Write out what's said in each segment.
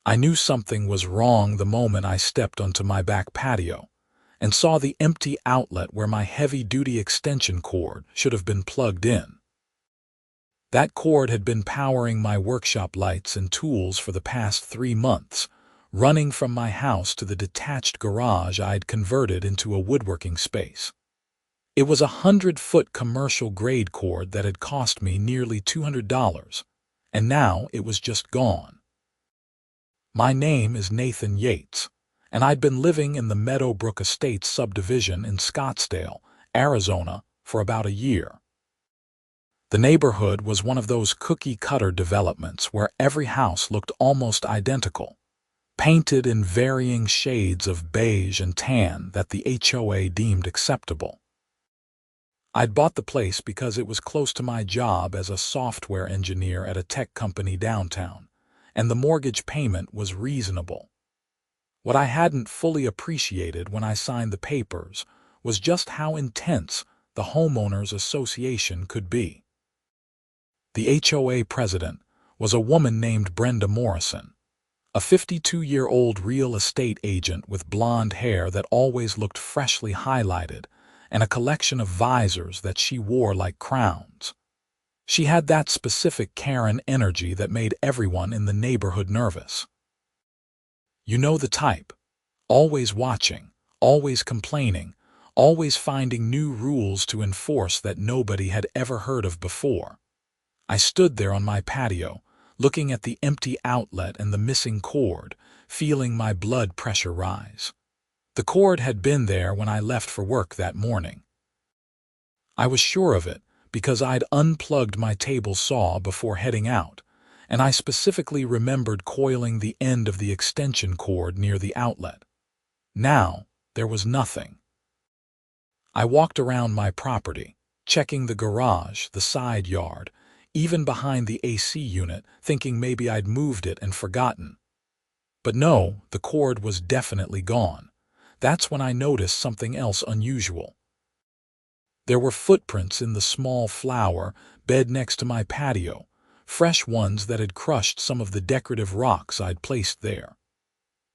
I knew something was wrong the moment I stepped onto my back patio and saw the empty outlet where my heavy-duty extension cord should have been plugged in. That cord had been powering my workshop lights and tools for the past 3 months, running from my house to the detached garage I'd converted into a woodworking space. It was a 100-foot commercial-grade cord that had cost me nearly $200, and now it was just gone. My name is Nathan Yates, and I'd been living in the Meadowbrook Estates subdivision in Scottsdale, Arizona, for about a year. The neighborhood was one of those cookie-cutter developments where every house looked almost identical, painted in varying shades of beige and tan that the HOA deemed acceptable. I'd bought the place because it was close to my job as a software engineer at a tech company downtown, and the mortgage payment was reasonable. What I hadn't fully appreciated when I signed the papers was just how intense the homeowners association could be. The HOA president was a woman named Brenda, a 52-year-old real estate agent with blonde hair that always looked freshly highlighted and a collection of visors that she wore like crowns. She had that specific Karen energy that made everyone in the neighborhood nervous. You know the type. Always watching, always complaining, always finding new rules to enforce that nobody had ever heard of before. I stood there on my patio, looking at the empty outlet and the missing cord, feeling my blood pressure rise. The cord had been there when I left for work that morning. I was sure of it because I'd unplugged my table saw before heading out, and I specifically remembered coiling the end of the extension cord near the outlet. Now, there was nothing. I walked around my property, checking the garage, the side yard, even behind the AC unit, thinking maybe I'd moved it and forgotten. But no, the cord was definitely gone. That's when I noticed something else unusual. There were footprints in the small flower bed next to my patio, fresh ones that had crushed some of the decorative rocks I'd placed there.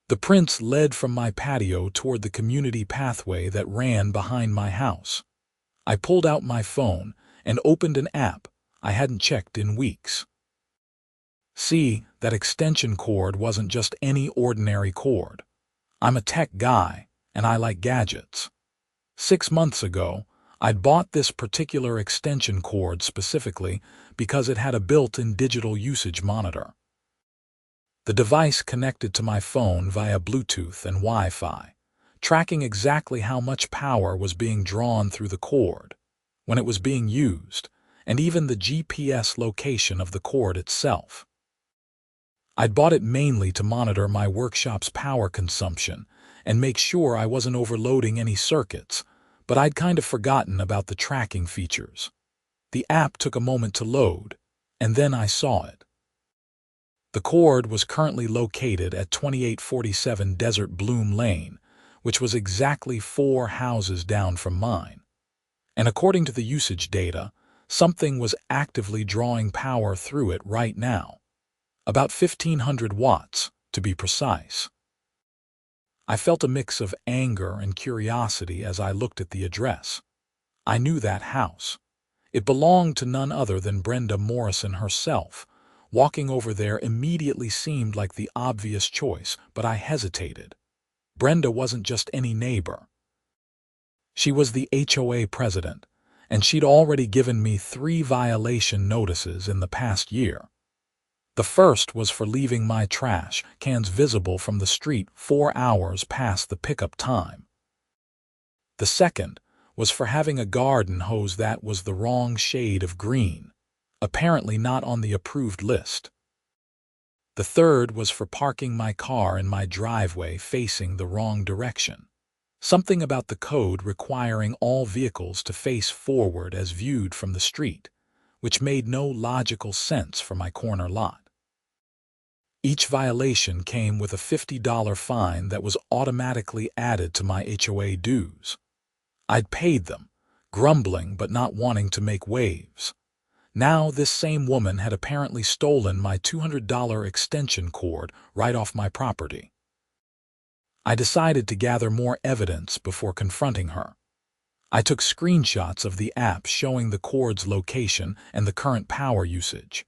The prints led from my patio toward the community pathway that ran behind my house. I pulled out my phone and opened an app I hadn't checked in weeks. See, that extension cord wasn't just any ordinary cord. I'm a tech guy, and I like gadgets. 6 months ago, I'd bought this particular extension cord specifically because it had a built-in digital usage monitor. The device connected to my phone via Bluetooth and Wi-Fi, tracking exactly how much power was being drawn through the cord, when it was being used, and even the GPS location of the cord itself. I'd bought it mainly to monitor my workshop's power consumption and make sure I wasn't overloading any circuits, but I'd kind of forgotten about the tracking features. The app took a moment to load, and then I saw it. The cord was currently located at 2847 Desert Bloom Lane, which was exactly 4 houses down from mine. And according to the usage data, something was actively drawing power through it right now. About 1,500 watts, to be precise. I felt a mix of anger and curiosity as I looked at the address. I knew that house. It belonged to none other than Brenda herself. Walking over there immediately seemed like the obvious choice, but I hesitated. Brenda wasn't just any neighbor. She was the HOA president, and she'd already given me 3 violation notices in the past year. The first was for leaving my trash cans visible from the street 4 hours past the pickup time. The second was for having a garden hose that was the wrong shade of green, apparently not on the approved list. The third was for parking my car in my driveway facing the wrong direction. Something about the code requiring all vehicles to face forward as viewed from the street, which made no logical sense for my corner lot. Each violation came with a $50 fine that was automatically added to my HOA dues. I'd paid them, grumbling but not wanting to make waves. Now this same woman had apparently stolen my $200 extension cord right off my property. I decided to gather more evidence before confronting her. I took screenshots of the app showing the cord's location and the current power usage.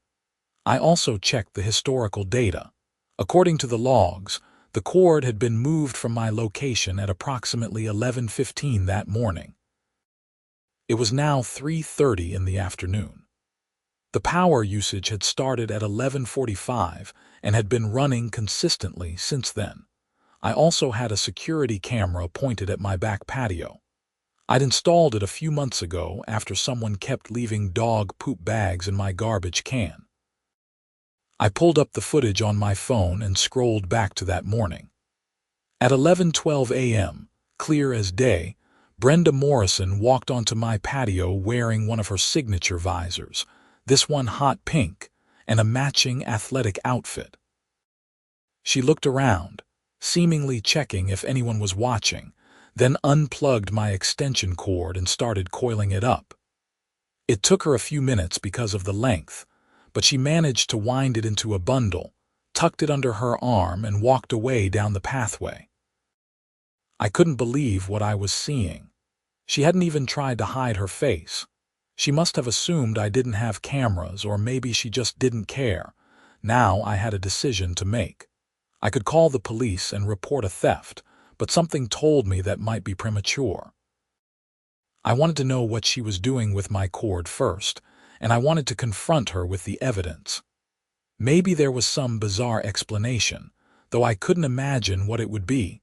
I also checked the historical data. According to the logs, the cord had been moved from my location at approximately 11:15 that morning. It was now 3:30 in the afternoon. The power usage had started at 11:45 and had been running consistently since then. I also had a security camera pointed at my back patio. I'd installed it a few months ago after someone kept leaving dog poop bags in my garbage can. I pulled up the footage on my phone and scrolled back to that morning. At 11:12 a.m., clear as day, Brenda Morrison walked onto my patio wearing one of her signature visors, this one hot pink, and a matching athletic outfit. She looked around, seemingly checking if anyone was watching, then unplugged my extension cord and started coiling it up. It took her a few minutes because of the length, but she managed to wind it into a bundle, tucked it under her arm, and walked away down the pathway. I couldn't believe what I was seeing. She hadn't even tried to hide her face. She must have assumed I didn't have cameras, or maybe she just didn't care. Now I had a decision to make. I could call the police and report a theft, but something told me that might be premature. I wanted to know what she was doing with my cord first, and I wanted to confront her with the evidence. Maybe there was some bizarre explanation, though I couldn't imagine what it would be.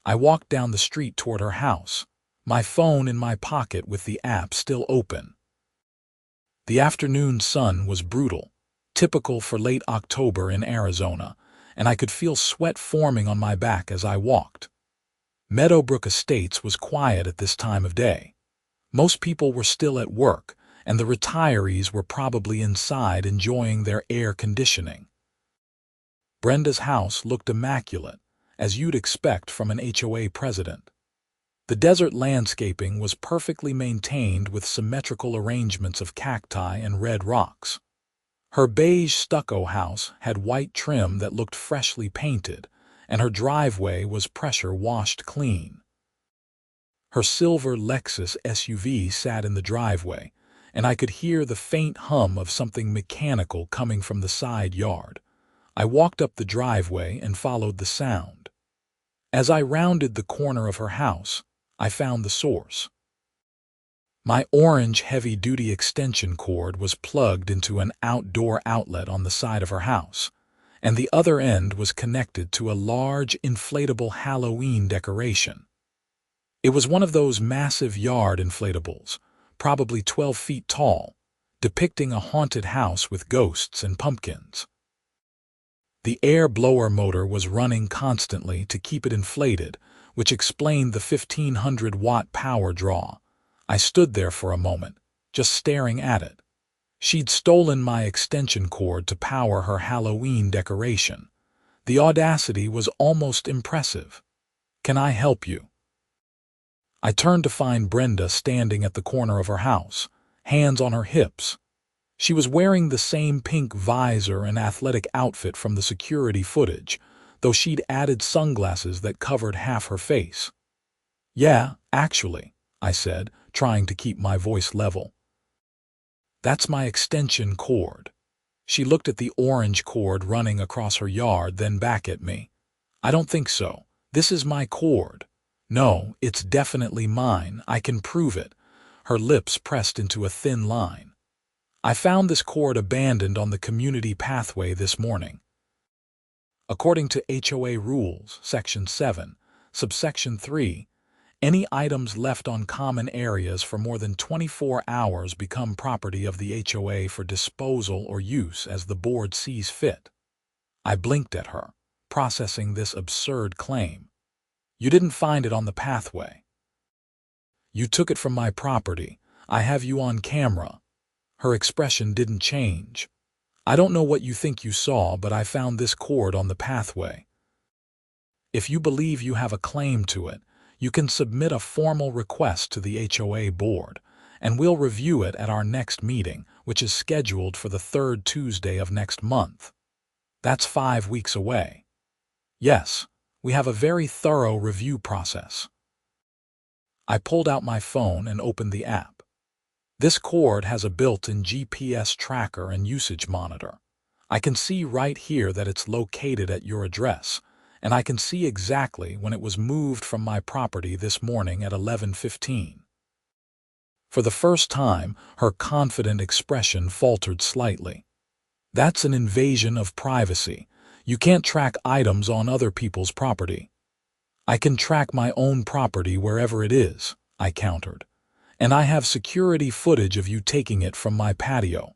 I walked down the street toward her house, my phone in my pocket with the app still open. The afternoon sun was brutal, typical for late October in Arizona, and I could feel sweat forming on my back as I walked. Meadowbrook Estates was quiet at this time of day. Most people were still at work, and the retirees were probably inside enjoying their air conditioning. Brenda's house looked immaculate, as you'd expect from an HOA president. The desert landscaping was perfectly maintained with symmetrical arrangements of cacti and red rocks. Her beige stucco house had white trim that looked freshly painted, and her driveway was pressure-washed clean. Her silver Lexus SUV sat in the driveway, and I could hear the faint hum of something mechanical coming from the side yard. I walked up the driveway and followed the sound. As I rounded the corner of her house, I found the source. My orange heavy-duty extension cord was plugged into an outdoor outlet on the side of her house, and the other end was connected to a large inflatable Halloween decoration. It was one of those massive yard inflatables, probably 12 feet tall, depicting a haunted house with ghosts and pumpkins. The air blower motor was running constantly to keep it inflated, which explained the 1,500-watt power draw. I stood there for a moment, just staring at it. She'd stolen my extension cord to power her Halloween decoration. The audacity was almost impressive. "Can I help you?" I turned to find Brenda standing at the corner of her house, hands on her hips. She was wearing the same pink visor and athletic outfit from the security footage, though she'd added sunglasses that covered half her face. "Yeah, actually," I said, trying to keep my voice level. "That's my extension cord." She looked at the orange cord running across her yard, then back at me. "I don't think so. This is my cord." "No, it's definitely mine. I can prove it." Her lips pressed into a thin line. "I found this cord abandoned on the community pathway this morning." According to HOA rules, Section 7, Subsection 3, any items left on common areas for more than 24 hours become property of the HOA for disposal or use as the board sees fit. I blinked at her, processing this absurd claim. "You didn't find it on the pathway. You took it from my property. I have you on camera." Her expression didn't change. "I don't know what you think you saw, but I found this cord on the pathway. If you believe you have a claim to it, you can submit a formal request to the HOA board, and we'll review it at our next meeting," which is scheduled for the third Tuesday of next month. That's 5 weeks away. Yes, we have a very thorough review process. I pulled out my phone and opened the app. This cord has a built-in GPS tracker and usage monitor. I can see right here that it's located at your address, and I can see exactly when it was moved from my property this morning at 11:15. For the first time, her confident expression faltered slightly. That's an invasion of privacy. You can't track items on other people's property. I can track my own property wherever it is, I countered. And I have security footage of you taking it from my patio.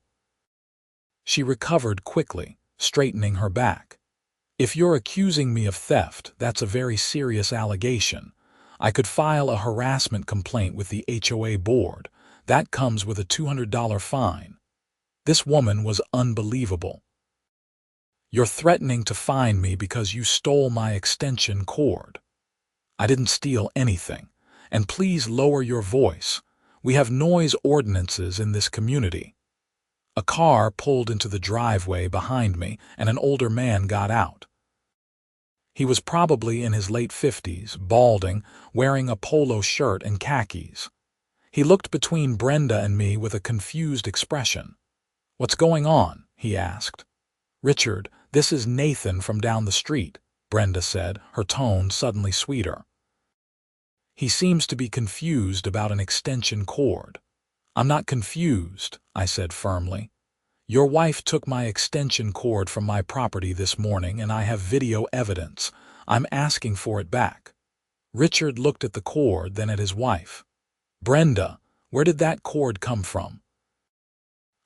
She recovered quickly, straightening her back. If you're accusing me of theft, that's a very serious allegation. I could file a harassment complaint with the HOA board. That comes with a $200 fine. This woman was unbelievable. You're threatening to fine me because you stole my extension cord. I didn't steal anything. And please lower your voice. We have noise ordinances in this community. A car pulled into the driveway behind me, and an older man got out. He was probably in his late 50s, balding, wearing a polo shirt and khakis. He looked between Brenda and me with a confused expression. "What's going on?" he asked. "Richard, this is Nathan from down the street," Brenda said, her tone suddenly sweeter. "He seems to be confused about an extension cord." "I'm not confused," I said firmly. "Your wife took my extension cord from my property this morning and I have video evidence. I'm asking for it back." Richard looked at the cord, then at his wife. "Brenda, where did that cord come from?"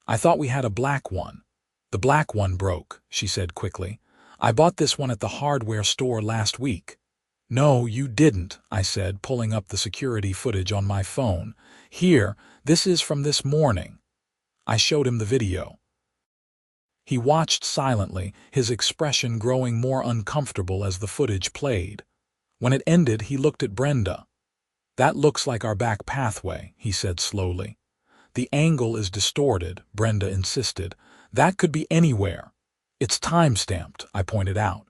"I thought we had a black one." "The black one broke," she said quickly. "I bought this one at the hardware store last week." "No, you didn't," I said, pulling up the security footage on my phone. "Here, this is from this morning." I showed him the video. He watched silently, his expression growing more uncomfortable as the footage played. When it ended, he looked at Brenda. "That looks like our back pathway," he said slowly. "The angle is distorted," Brenda insisted. "That could be anywhere." "It's time-stamped," I pointed out.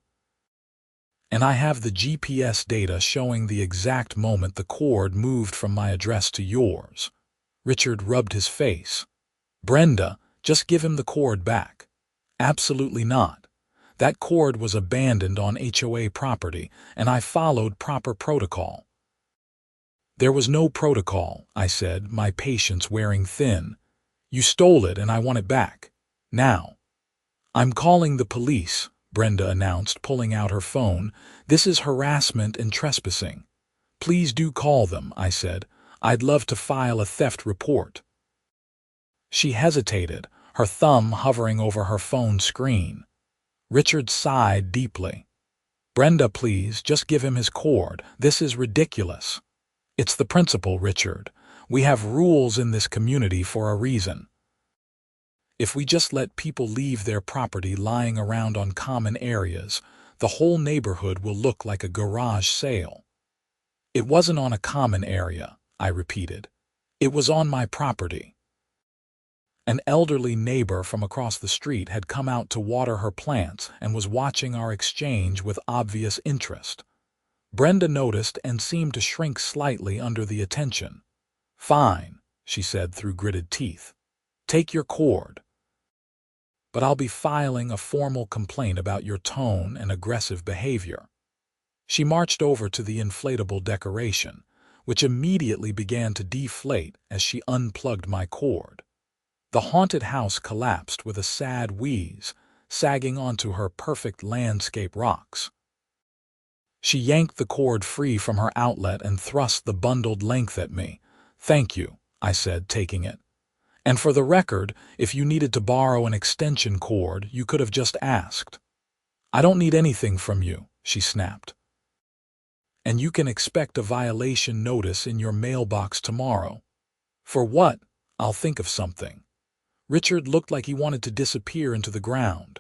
"And I have the GPS data showing the exact moment the cord moved from my address to yours." Richard rubbed his face. "Brenda, just give him the cord back." "Absolutely not. That cord was abandoned on HOA property, and I followed proper protocol." "There was no protocol," I said, my patience wearing thin. "You stole it and I want it back. Now." "I'm calling the police," Brenda announced, pulling out her phone. "This is harassment and trespassing." "Please do call them," I said. "I'd love to file a theft report." She hesitated, her thumb hovering over her phone screen. Richard sighed deeply. "Brenda, please, just give him his cord. This is ridiculous." "It's the principle, Richard. We have rules in this community for a reason. If we just let people leave their property lying around on common areas, the whole neighborhood will look like a garage sale." "It wasn't on a common area," I repeated. "It was on my property." An elderly neighbor from across the street had come out to water her plants and was watching our exchange with obvious interest. Brenda noticed and seemed to shrink slightly under the attention. "Fine," she said through gritted teeth. "Take your cord. But I'll be filing a formal complaint about your tone and aggressive behavior." She marched over to the inflatable decoration, which immediately began to deflate as she unplugged my cord. The haunted house collapsed with a sad wheeze, sagging onto her perfect landscape rocks. She yanked the cord free from her outlet and thrust the bundled length at me. "Thank you," I said, taking it. "And for the record, if you needed to borrow an extension cord, you could have just asked." "I don't need anything from you," she snapped. "And you can expect a violation notice in your mailbox tomorrow." "For what?" "I'll think of something." Richard looked like he wanted to disappear into the ground.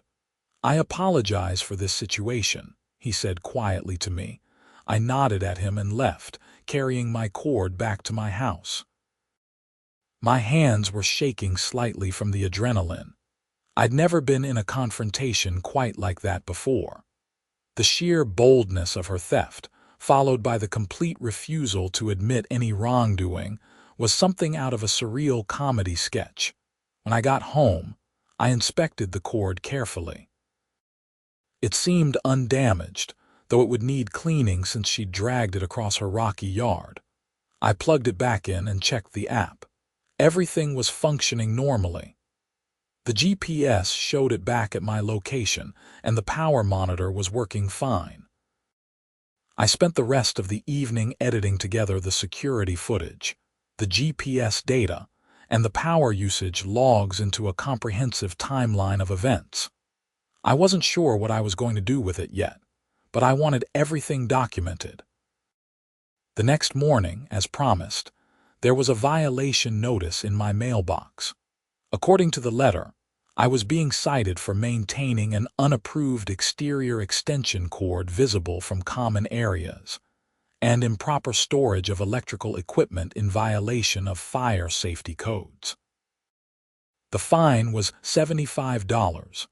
"I apologize for this situation," he said quietly to me. I nodded at him and left, carrying my cord back to my house. My hands were shaking slightly from the adrenaline. I'd never been in a confrontation quite like that before. The sheer boldness of her theft, followed by the complete refusal to admit any wrongdoing, was something out of a surreal comedy sketch. When I got home, I inspected the cord carefully. It seemed undamaged, though it would need cleaning since she'd dragged it across her rocky yard. I plugged it back in and checked the app. Everything was functioning normally. The GPS showed it back at my location, and the power monitor was working fine. I spent the rest of the evening editing together the security footage, the GPS data, and the power usage logs into a comprehensive timeline of events. I wasn't sure what I was going to do with it yet, but I wanted everything documented. The next morning, as promised, there was a violation notice in my mailbox. According to the letter, I was being cited for maintaining an unapproved exterior extension cord visible from common areas and improper storage of electrical equipment in violation of fire safety codes. The fine was $75.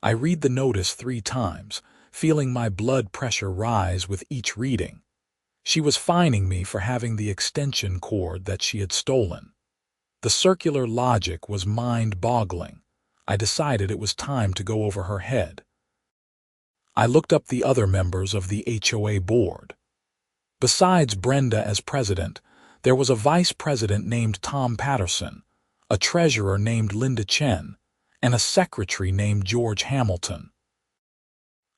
I read the notice 3 times, feeling my blood pressure rise with each reading. She was fining me for having the extension cord that she had stolen. The circular logic was mind-boggling. I decided it was time to go over her head. I looked up the other members of the HOA board. Besides Brenda as president, there was a vice president named Tom Patterson, a treasurer named Linda Chen, and a secretary named George Hamilton.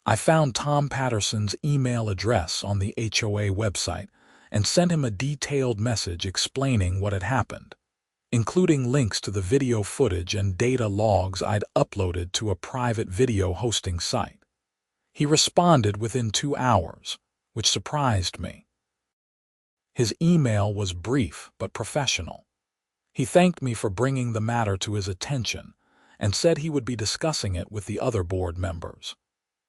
I found Tom Patterson's email address on the HOA website and sent him a detailed message explaining what had happened, including links to the video footage and data logs I'd uploaded to a private video hosting site. He responded within 2 hours, which surprised me. His email was brief but professional. He thanked me for bringing the matter to his attention and said he would be discussing it with the other board members.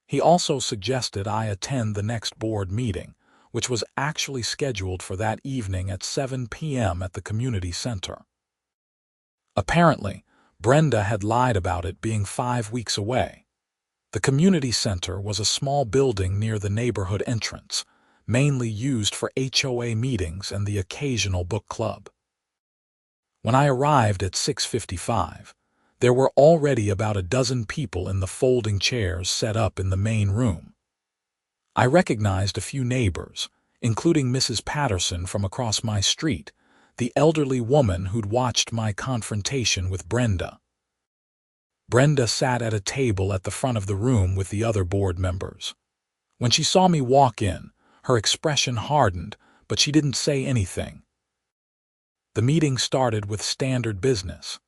He also suggested I attend the next board meeting, which was actually scheduled for that evening at 7 p.m. at the community center. Apparently, Brenda had lied about it being 5 weeks away. The community center was a small building near the neighborhood entrance, mainly used for HOA meetings and the occasional book club. When I arrived at 6:55, there were already about a dozen people in the folding chairs set up in the main room. I recognized a few neighbors, including Mrs. Patterson from across my street, the elderly woman who'd watched my confrontation with Brenda. Brenda sat at a table at the front of the room with the other board members. When she saw me walk in, her expression hardened, but she didn't say anything. The meeting started with standard business,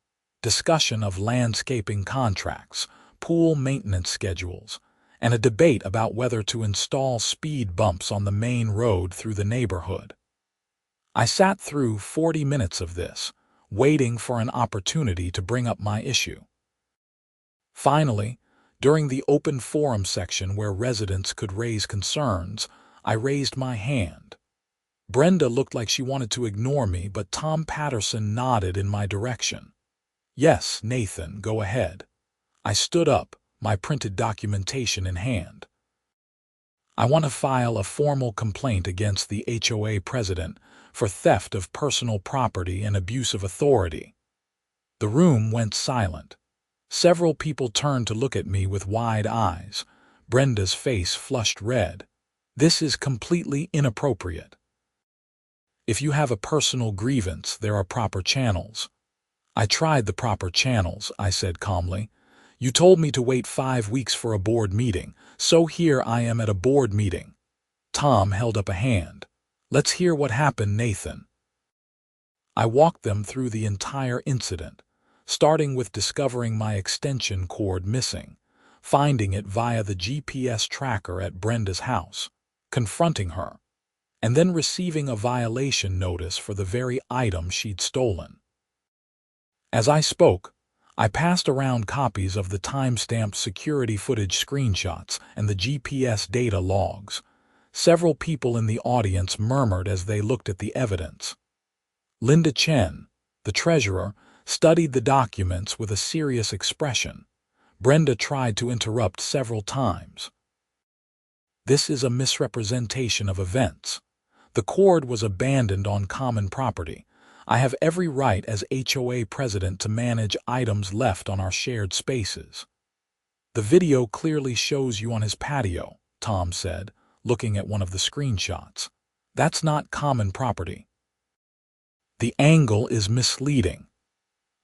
discussion of landscaping contracts, pool maintenance schedules, and a debate about whether to install speed bumps on the main road through the neighborhood. I sat through 40 minutes of this, waiting for an opportunity to bring up my issue. Finally, during the open forum section where residents could raise concerns, I raised my hand. Brenda looked like she wanted to ignore me, but Tom Patterson nodded in my direction. "Yes, Nathan, go ahead." I stood up, my printed documentation in hand. "I want to file a formal complaint against the HOA president for theft of personal property and abuse of authority." The room went silent. Several people turned to look at me with wide eyes. Brenda's face flushed red. "This is completely inappropriate." "If you have a personal grievance, there are proper channels." "I tried the proper channels," I said calmly. "You told me to wait 5 weeks for a board meeting, so here I am at a board meeting." Tom held up a hand. "Let's hear what happened, Nathan." I walked them through the entire incident, starting with discovering my extension cord missing, finding it via the GPS tracker at Brenda's house, confronting her, and then receiving a violation notice for the very item she'd stolen. As I spoke, I passed around copies of the time-stamped security footage screenshots and the GPS data logs. Several people in the audience murmured as they looked at the evidence. Linda Chen, The treasurer studied the documents with a serious expression. Brenda tried to interrupt several times. This is a misrepresentation of events. The cord was abandoned on common property. I have every right as HOA president to manage items left on our shared spaces. The video clearly shows you on his patio, Tom said, looking at one of the screenshots. That's not common property. The angle is misleading.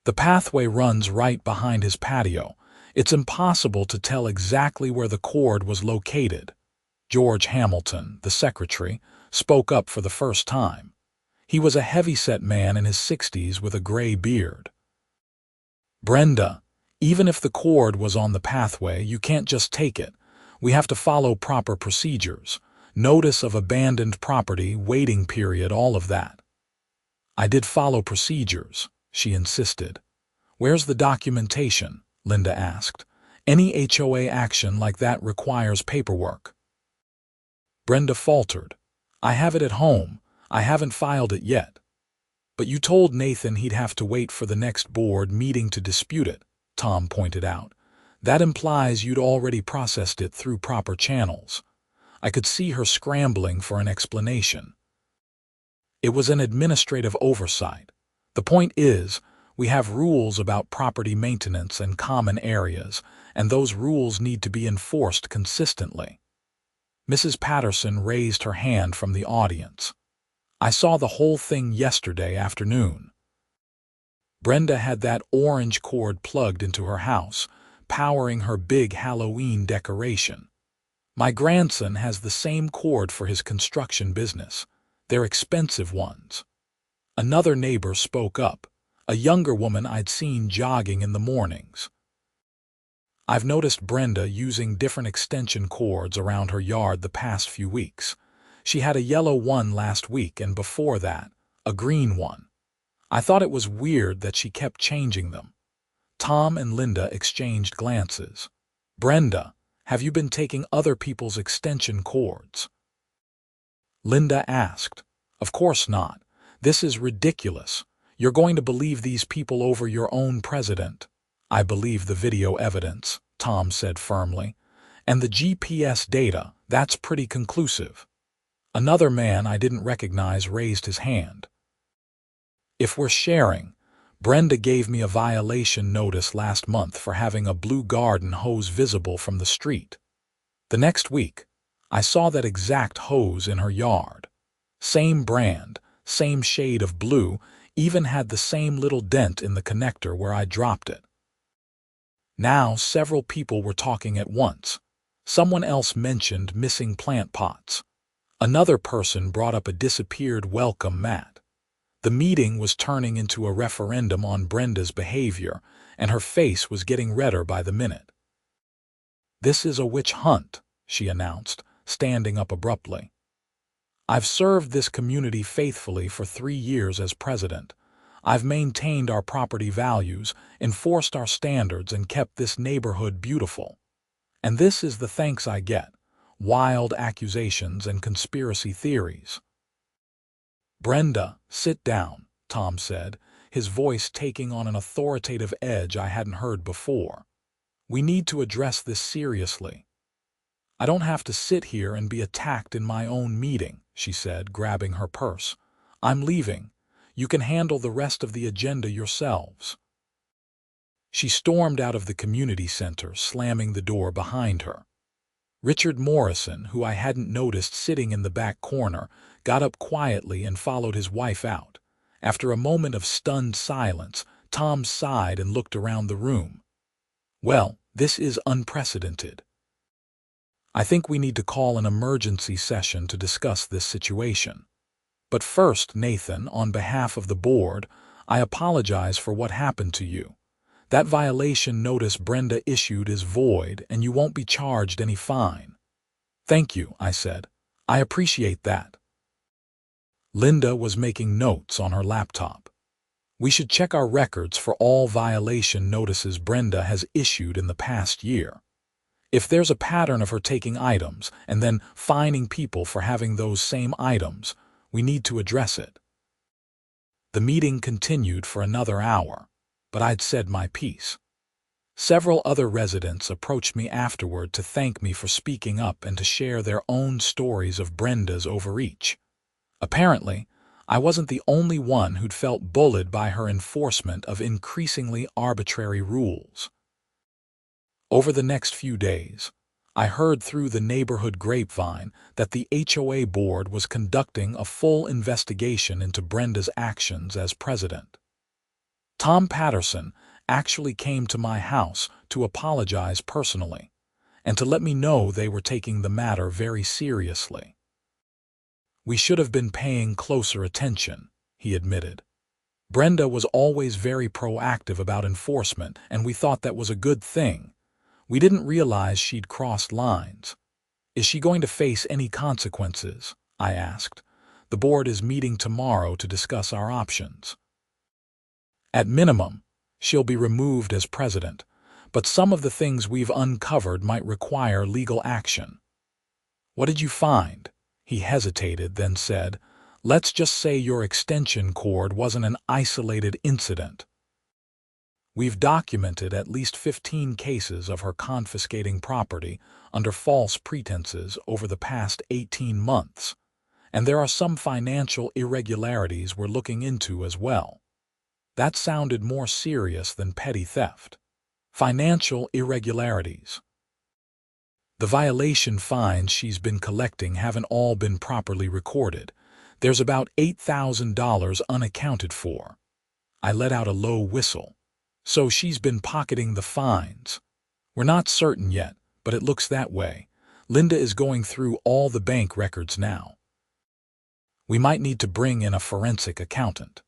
The pathway runs right behind his patio. It's impossible to tell exactly where the cord was located. George Hamilton, the secretary, spoke up for the first time. He was a heavy-set man in his 60s with a gray beard. Brenda, even if the cord was on the pathway, you can't just take it. We have to follow proper procedures. Notice of abandoned property, waiting period, all of that. I did follow procedures, she insisted. Where's the documentation? Linda asked. Any HOA action like that requires paperwork. Brenda faltered. I have it at home. I haven't filed it yet. But you told Nathan he'd have to wait for the next board meeting to dispute it, Tom pointed out. That implies you'd already processed it through proper channels. I could see her scrambling for an explanation. It was an administrative oversight. The point is, we have rules about property maintenance and common areas, and those rules need to be enforced consistently. Mrs. Patterson raised her hand from the audience. I saw the whole thing yesterday afternoon. Brenda had that orange cord plugged into her house, powering her big Halloween decoration. My grandson has the same cord for his construction business. They're expensive ones. Another neighbor spoke up, a younger woman I'd seen jogging in the mornings. I've noticed Brenda using different extension cords around her yard the past few weeks. She had a yellow one last week and before that, a green one. I thought it was weird that she kept changing them. Tom and Linda exchanged glances. Brenda, have you been taking other people's extension cords? Linda asked. Of course not. This is ridiculous. You're going to believe these people over your own president. I believe the video evidence, Tom said firmly. And the GPS data, that's pretty conclusive. Another man I didn't recognize raised his hand. If we're sharing, Brenda gave me a violation notice last month for having a blue garden hose visible from the street. The next week, I saw that exact hose in her yard. Same brand, same shade of blue, even had the same little dent in the connector where I dropped it. Now several people were talking at once. Someone else mentioned missing plant pots. Another person brought up a disappeared welcome mat. The meeting was turning into a referendum on Brenda's behavior, and her face was getting redder by the minute. This is a witch hunt, she announced, standing up abruptly. I've served this community faithfully for 3 years as president. I've maintained our property values, enforced our standards, and kept this neighborhood beautiful. And this is the thanks I get: wild accusations and conspiracy theories. Brenda, sit down, Tom said, his voice taking on an authoritative edge I hadn't heard before. We need to address this seriously. I don't have to sit here and be attacked in my own meeting, she said, grabbing her purse. I'm leaving. You can handle the rest of the agenda yourselves. She stormed out of the community center, slamming the door behind her. Richard Morrison, who I hadn't noticed sitting in the back corner, got up quietly and followed his wife out. After a moment of stunned silence, Tom sighed and looked around the room. Well, this is unprecedented. I think we need to call an emergency session to discuss this situation. But first, Nathan, on behalf of the board, I apologize for what happened to you. That violation notice Brenda issued is void, and you won't be charged any fine. Thank you, I said. I appreciate that. Linda was making notes on her laptop. We should check our records for all violation notices Brenda has issued in the past year. If there's a pattern of her taking items and then fining people for having those same items, we need to address it. The meeting continued for another hour, but I'd said my piece. Several other residents approached me afterward to thank me for speaking up and to share their own stories of Brenda's overreach. Apparently, I wasn't the only one who'd felt bullied by her enforcement of increasingly arbitrary rules. Over the next few days, I heard through the neighborhood grapevine that the HOA board was conducting a full investigation into Brenda's actions as president. Tom Patterson actually came to my house to apologize personally and to let me know they were taking the matter very seriously. "We should have been paying closer attention," he admitted. "Brenda was always very proactive about enforcement, and we thought that was a good thing. We didn't realize she'd crossed lines." "Is she going to face any consequences?" I asked. "The board is meeting tomorrow to discuss our options." "At minimum, she'll be removed as president, but some of the things we've uncovered might require legal action." "What did you find?" He hesitated, then said, "Let's just say your extension cord wasn't an isolated incident. We've documented at least 15 cases of her confiscating property under false pretenses over the past 18 months, and there are some financial irregularities we're looking into as well." That sounded more serious than petty theft. Financial irregularities. "The violation fines she's been collecting haven't all been properly recorded. There's about $8,000 unaccounted for." I let out a low whistle. "So she's been pocketing the fines." "We're not certain yet, but it looks that way. Linda is going through all the bank records now. We might need to bring in a forensic accountant."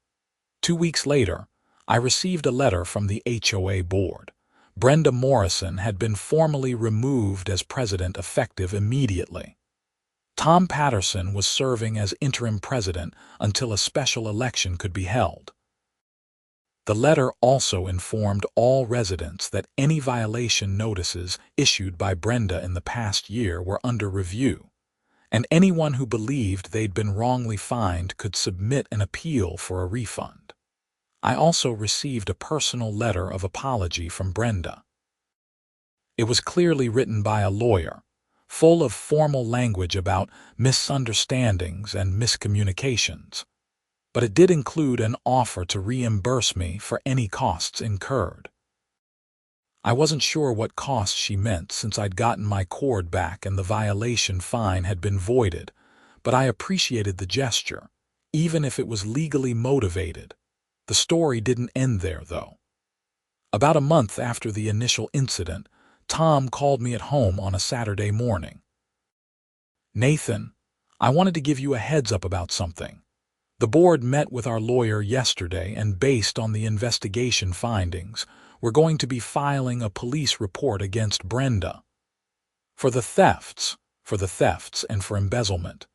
2 weeks later, I received a letter from the HOA board. Brenda Morrison had been formally removed as president effective immediately. Tom Patterson was serving as interim president until a special election could be held. The letter also informed all residents that any violation notices issued by Brenda in the past year were under review, and anyone who believed they'd been wrongly fined could submit an appeal for a refund. I also received a personal letter of apology from Brenda. It was clearly written by a lawyer, full of formal language about misunderstandings and miscommunications, but it did include an offer to reimburse me for any costs incurred. I wasn't sure what costs she meant since I'd gotten my cord back and the violation fine had been voided, but I appreciated the gesture, even if it was legally motivated. The story didn't end there, though. About a month after the initial incident, Tom called me at home on a Saturday morning. "Nathan, I wanted to give you a heads up about something. The board met with our lawyer yesterday, and based on the investigation findings, we're going to be filing a police report against Brenda. For the thefts and for embezzlement.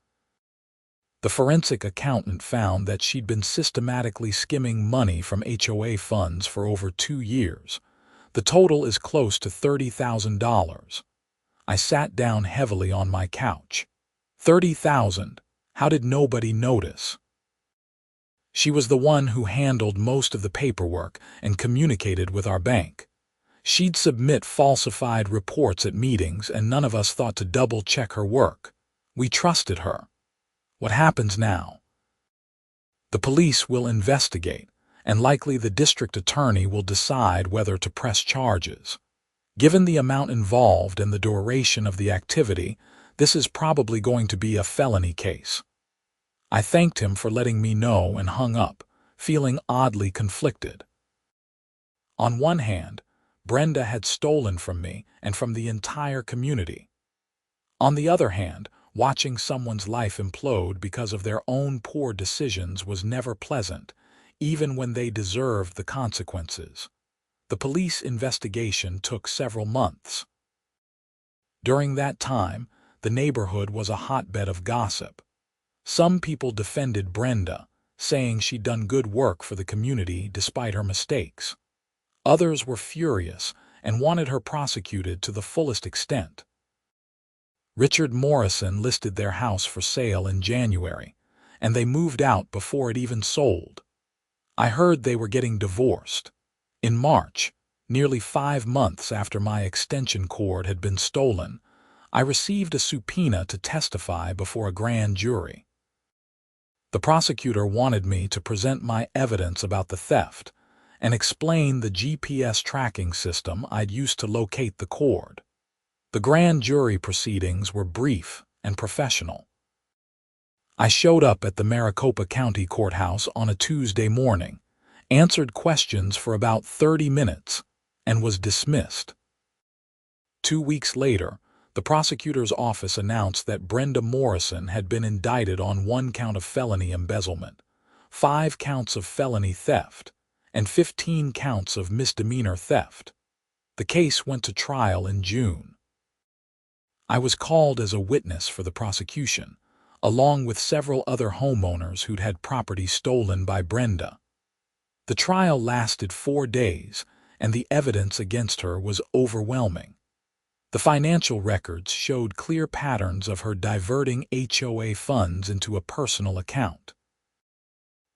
The forensic accountant found that she'd been systematically skimming money from HOA funds for over 2 years. The total is close to $30,000. I sat down heavily on my couch. $30,000. How did nobody notice? She was the one who handled most of the paperwork and communicated with our bank. She'd submit falsified reports at meetings, and none of us thought to double-check her work. We trusted her. What happens now? The police will investigate, and likely the district attorney will decide whether to press charges. Given the amount involved and the duration of the activity, this is probably going to be a felony case." I thanked him for letting me know and hung up, feeling oddly conflicted. On one hand, Brenda had stolen from me and from the entire community. On the other hand, watching someone's life implode because of their own poor decisions was never pleasant, even when they deserved the consequences. The police investigation took several months. During that time, the neighborhood was a hotbed of gossip. Some people defended Brenda, saying she'd done good work for the community despite her mistakes. Others were furious and wanted her prosecuted to the fullest extent. Richard Morrison listed their house for sale in January, and they moved out before it even sold. I heard they were getting divorced. In March, nearly 5 months after my extension cord had been stolen, I received a subpoena to testify before a grand jury. The prosecutor wanted me to present my evidence about the theft and explain the GPS tracking system I'd used to locate the cord. The grand jury proceedings were brief and professional. I showed up at the Maricopa County Courthouse on a Tuesday morning, answered questions for about 30 minutes, and was dismissed. 2 weeks later, the prosecutor's office announced that Brenda Morrison had been indicted on 1 count of felony embezzlement, 5 counts of felony theft, and 15 counts of misdemeanor theft. The case went to trial in June. I was called as a witness for the prosecution, along with several other homeowners who'd had property stolen by Brenda. The trial lasted 4 days, and the evidence against her was overwhelming. The financial records showed clear patterns of her diverting HOA funds into a personal account.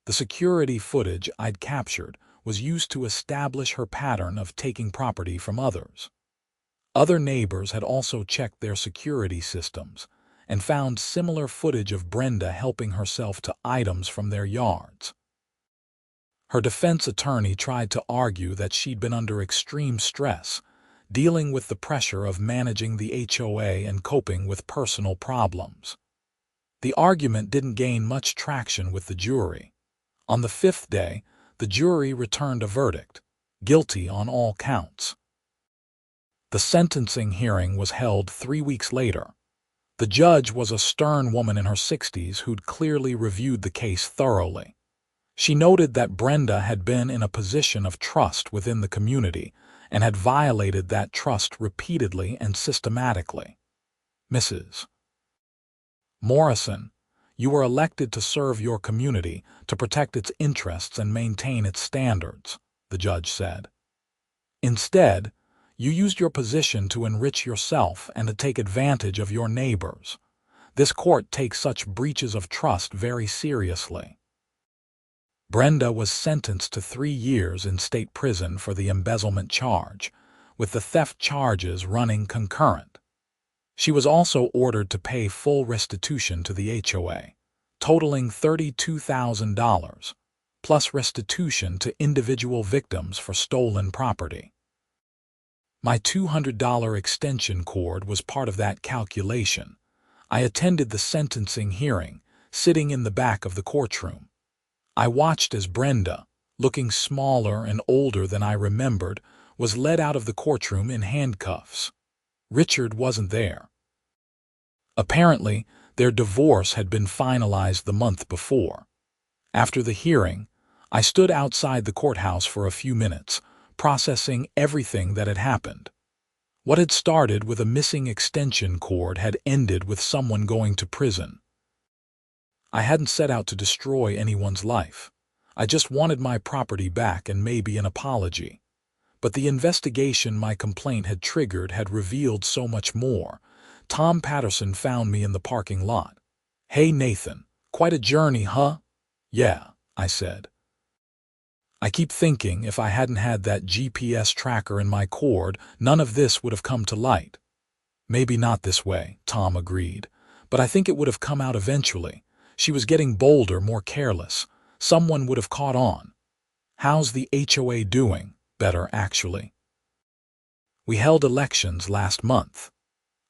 The security footage I'd captured was used to establish her pattern of taking property from others. Other neighbors had also checked their security systems and found similar footage of Brenda helping herself to items from their yards. Her defense attorney tried to argue that she'd been under extreme stress, dealing with the pressure of managing the HOA and coping with personal problems. The argument didn't gain much traction with the jury. On the 5th day, the jury returned a verdict, guilty on all counts. The sentencing hearing was held 3 weeks later. The judge was a stern woman in her 60s who'd clearly reviewed the case thoroughly. She noted that Brenda had been in a position of trust within the community and had violated that trust repeatedly and systematically. Mrs. Morrison, you were elected to serve your community, to protect its interests and maintain its standards, the judge said. Instead, you used your position to enrich yourself and to take advantage of your neighbors. This court takes such breaches of trust very seriously. Brenda was sentenced to 3 years in state prison for the embezzlement charge, with the theft charges running concurrent. She was also ordered to pay full restitution to the HOA, totaling $32,000, plus restitution to individual victims for stolen property. My $200 extension cord was part of that calculation. I attended the sentencing hearing, sitting in the back of the courtroom. I watched as Brenda, looking smaller and older than I remembered, was led out of the courtroom in handcuffs. Richard wasn't there. Apparently, their divorce had been finalized the month before. After the hearing, I stood outside the courthouse for a few minutes, processing everything that had happened. What had started with a missing extension cord had ended with someone going to prison. I hadn't set out to destroy anyone's life. I just wanted my property back and maybe an apology. But the investigation my complaint had triggered had revealed so much more. Tom Patterson found me in the parking lot. "Hey, Nathan, quite a journey, huh?" "Yeah," I said. "I keep thinking if I hadn't had that GPS tracker in my cord, none of this would have come to light." "Maybe not this way," Tom agreed, "but I think it would have come out eventually. She was getting bolder, more careless. Someone would have caught on." "How's the HOA doing?" "Better, actually. We held elections last month.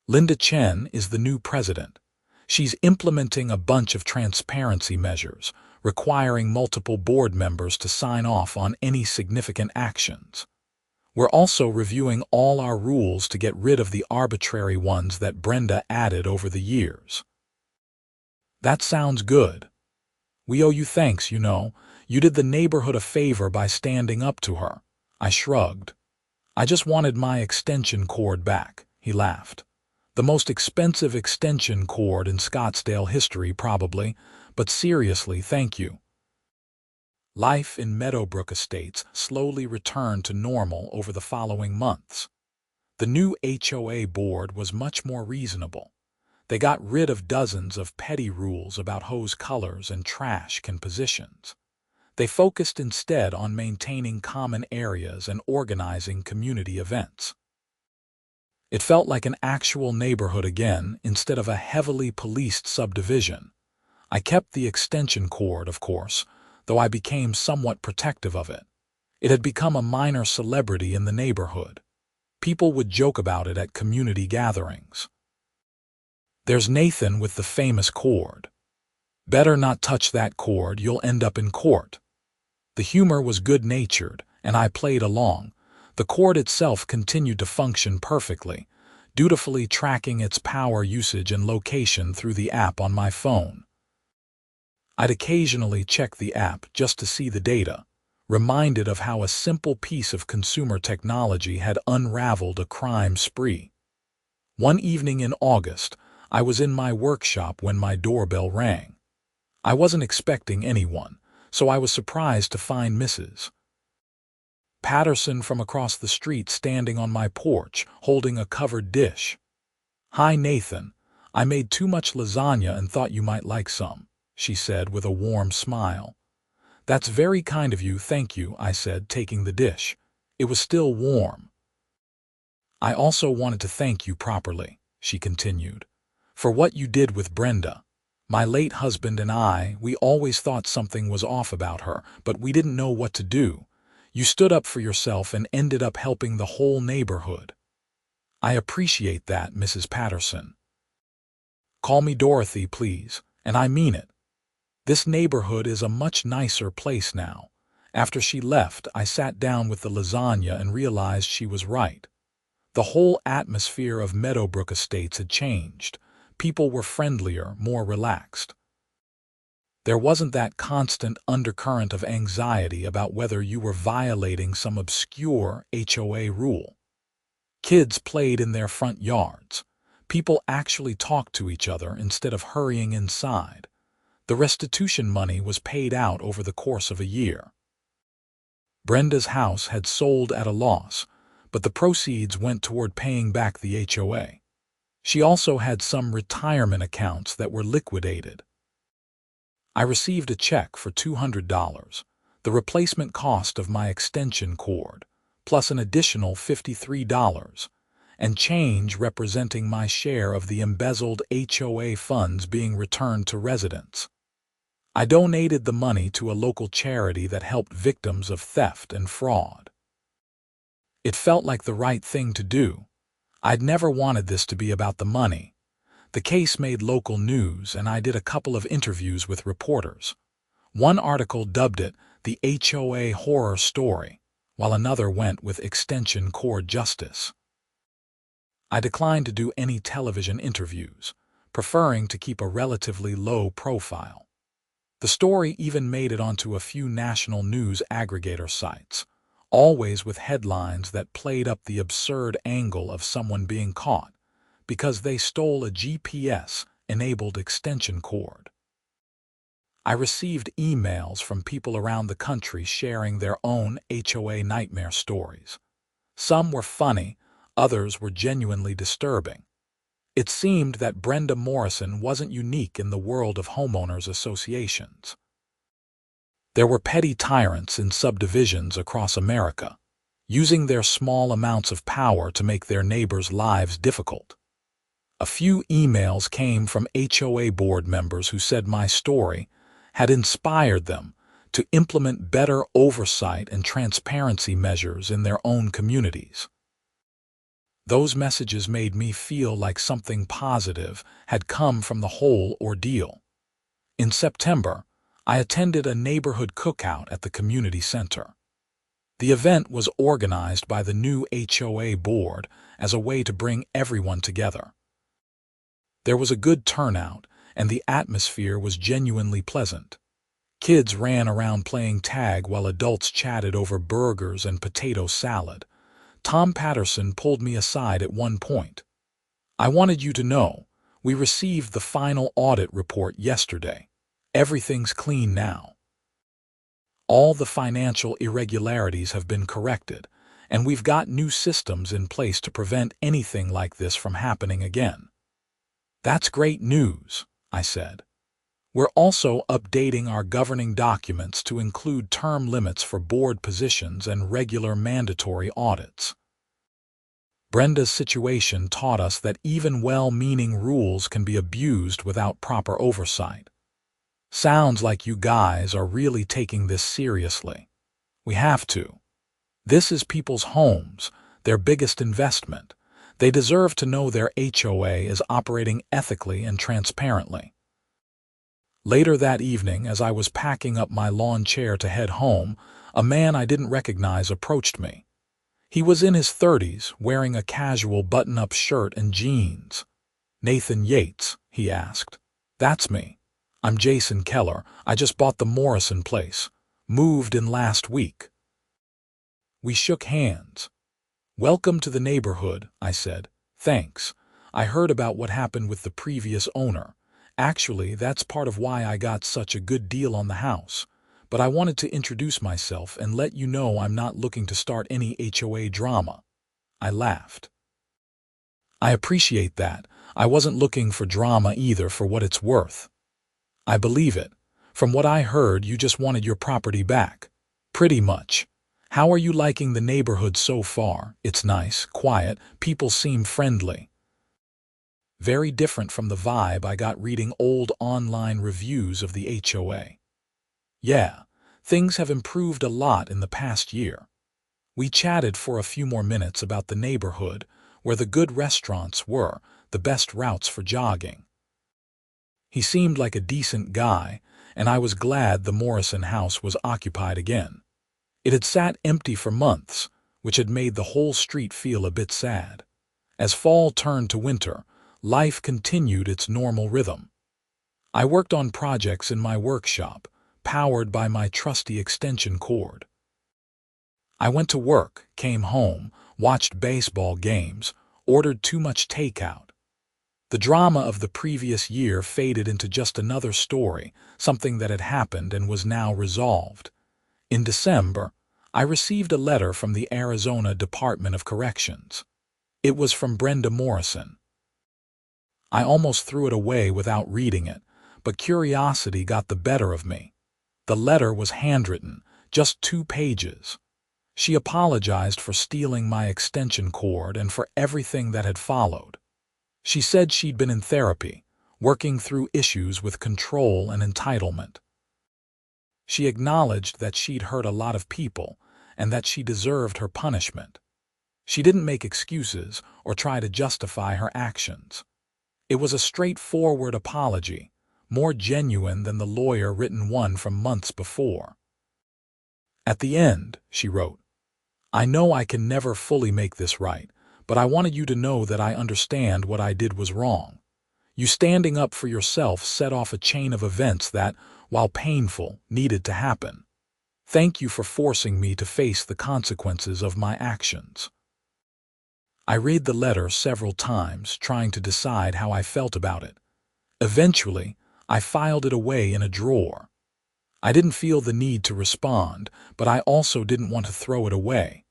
Linda Chen is the new president. She's implementing a bunch of transparency measures, requiring multiple board members to sign off on any significant actions. We're also reviewing all our rules to get rid of the arbitrary ones that Brenda added over the years." "That sounds good. We owe you thanks, you know. You did the neighborhood a favor by standing up to her." I shrugged. "I just wanted my extension cord back," he laughed. "The most expensive extension cord in Scottsdale history, probably, but seriously, thank you." Life in Meadowbrook Estates slowly returned to normal over the following months. The new HOA board was much more reasonable. They got rid of dozens of petty rules about hose colors and trash can positions. They focused instead on maintaining common areas and organizing community events. It felt like an actual neighborhood again instead of a heavily policed subdivision. I kept the extension cord, of course, though I became somewhat protective of it. It had become a minor celebrity in the neighborhood. People would joke about it at community gatherings. "There's Nathan with the famous cord. Better not touch that cord, you'll end up in court." The humor was good-natured, and I played along. The cord itself continued to function perfectly, dutifully tracking its power usage and location through the app on my phone. I'd occasionally check the app just to see the data, reminded of how a simple piece of consumer technology had unraveled a crime spree. One evening in August, I was in my workshop when my doorbell rang. I wasn't expecting anyone, so I was surprised to find Mrs. Patterson from across the street standing on my porch, holding a covered dish. "Hi, Nathan. I made too much lasagna and thought you might like some," she said with a warm smile. "That's very kind of you, thank you," I said, taking the dish. It was still warm. "I also wanted to thank you properly," she continued, "for what you did with Brenda. My late husband and we always thought something was off about her, but we didn't know what to do. You stood up for yourself and ended up helping the whole neighborhood." "I appreciate that, Mrs. Patterson. Call me Dorothy, please, and I mean it. This neighborhood is a much nicer place now." After she left, I sat down with the lasagna and realized she was right. The whole atmosphere of Meadowbrook Estates had changed. People were friendlier, more relaxed. There wasn't that constant undercurrent of anxiety about whether you were violating some obscure HOA rule. Kids played in their front yards. People actually talked to each other instead of hurrying inside. The restitution money was paid out over the course of a year. Brenda's house had sold at a loss, but the proceeds went toward paying back the HOA. She also had some retirement accounts that were liquidated. I received a check for $200, the replacement cost of my extension cord, plus an additional $53, and change representing my share of the embezzled HOA funds being returned to residents. I donated the money to a local charity that helped victims of theft and fraud. It felt like the right thing to do. I'd never wanted this to be about the money. The case made local news, and I did a couple of interviews with reporters. One article dubbed it the HOA horror story, while another went with extension cord justice. I declined to do any television interviews, preferring to keep a relatively low profile. The story even made it onto a few national news aggregator sites, always with headlines that played up the absurd angle of someone being caught because they stole a GPS-enabled extension cord. I received emails from people around the country sharing their own HOA nightmare stories. Some were funny, others were genuinely disturbing. It seemed that Brenda Morrison wasn't unique in the world of homeowners associations. There were petty tyrants in subdivisions across America, using their small amounts of power to make their neighbors' lives difficult. A few emails came from HOA board members who said my story had inspired them to implement better oversight and transparency measures in their own communities. Those messages made me feel like something positive had come from the whole ordeal. In September, I attended a neighborhood cookout at the community center. The event was organized by the new HOA board as a way to bring everyone together. There was a good turnout, and the atmosphere was genuinely pleasant. Kids ran around playing tag while adults chatted over burgers and potato salad. Tom Patterson pulled me aside at one point. "I wanted you to know, we received the final audit report yesterday. Everything's clean now. All the financial irregularities have been corrected, and we've got new systems in place to prevent anything like this from happening again." "That's great news," I said. We're also updating our governing documents to include term limits for board positions and regular mandatory audits. Brenda's situation taught us that even well-meaning rules can be abused without proper oversight. Sounds like you guys are really taking this seriously. We have to. This is people's homes, their biggest investment. They deserve to know their HOA is operating ethically and transparently. Later that evening, as I was packing up my lawn chair to head home, a man I didn't recognize approached me. He was in his 30s, wearing a casual button-up shirt and jeans. "Nathan Yates?" he asked. "That's me. I'm Jason Keller. I just bought the Morrison place. Moved in last week." We shook hands. "Welcome to the neighborhood," I said. "Thanks. I heard about what happened with the previous owner. Actually, that's part of why I got such a good deal on the house. But I wanted to introduce myself and let you know I'm not looking to start any HOA drama." I laughed. "I appreciate that. I wasn't looking for drama either, for what it's worth." "I believe it. From what I heard, you just wanted your property back." "Pretty much. How are you liking the neighborhood so far?" "It's nice, quiet, people seem friendly." Very different from the vibe I got reading old online reviews of the HOA. "Yeah, things have improved a lot in the past year." We chatted for a few more minutes about the neighborhood, where the good restaurants were, the best routes for jogging. He seemed like a decent guy, and I was glad the Morrison house was occupied again. It had sat empty for months, which had made the whole street feel a bit sad. As fall turned to winter, life continued its normal rhythm. I worked on projects in my workshop, powered by my trusty extension cord. I went to work, came home, watched baseball games, ordered too much takeout. The drama of the previous year faded into just another story, something that had happened and was now resolved. In December, I received a letter from the Arizona Department of Corrections. It was from Brenda Morrison. I almost threw it away without reading it, but curiosity got the better of me. The letter was handwritten, just 2 pages. She apologized for stealing my extension cord and for everything that had followed. She said she'd been in therapy, working through issues with control and entitlement. She acknowledged that she'd hurt a lot of people and that she deserved her punishment. She didn't make excuses or try to justify her actions. It was a straightforward apology, more genuine than the lawyer-written one from months before. At the end, she wrote, "I know I can never fully make this right, but I wanted you to know that I understand what I did was wrong. You standing up for yourself set off a chain of events that, while painful, needed to happen. Thank you for forcing me to face the consequences of my actions." I read the letter several times, trying to decide how I felt about it. Eventually, I filed it away in a drawer. I didn't feel the need to respond, but I also didn't want to throw it away.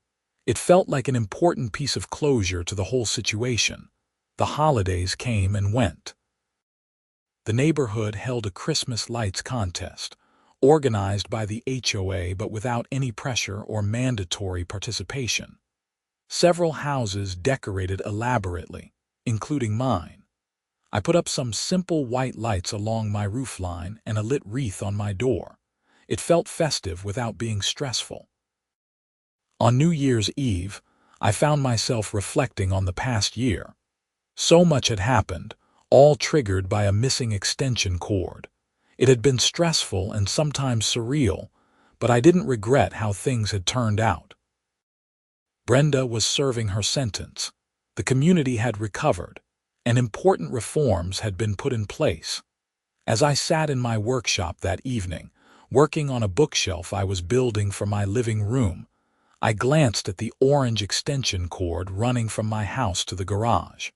It felt like an important piece of closure to the whole situation. The holidays came and went. The neighborhood held a Christmas lights contest, organized by the HOA but without any pressure or mandatory participation. Several houses decorated elaborately, including mine. I put up some simple white lights along my roofline and a lit wreath on my door. It felt festive without being stressful. On New Year's Eve, I found myself reflecting on the past year. So much had happened, all triggered by a missing extension cord. It had been stressful and sometimes surreal, but I didn't regret how things had turned out. Brenda was serving her sentence. The community had recovered, and important reforms had been put in place. As I sat in my workshop that evening, working on a bookshelf I was building for my living room, I glanced at the orange extension cord running from my house to the garage.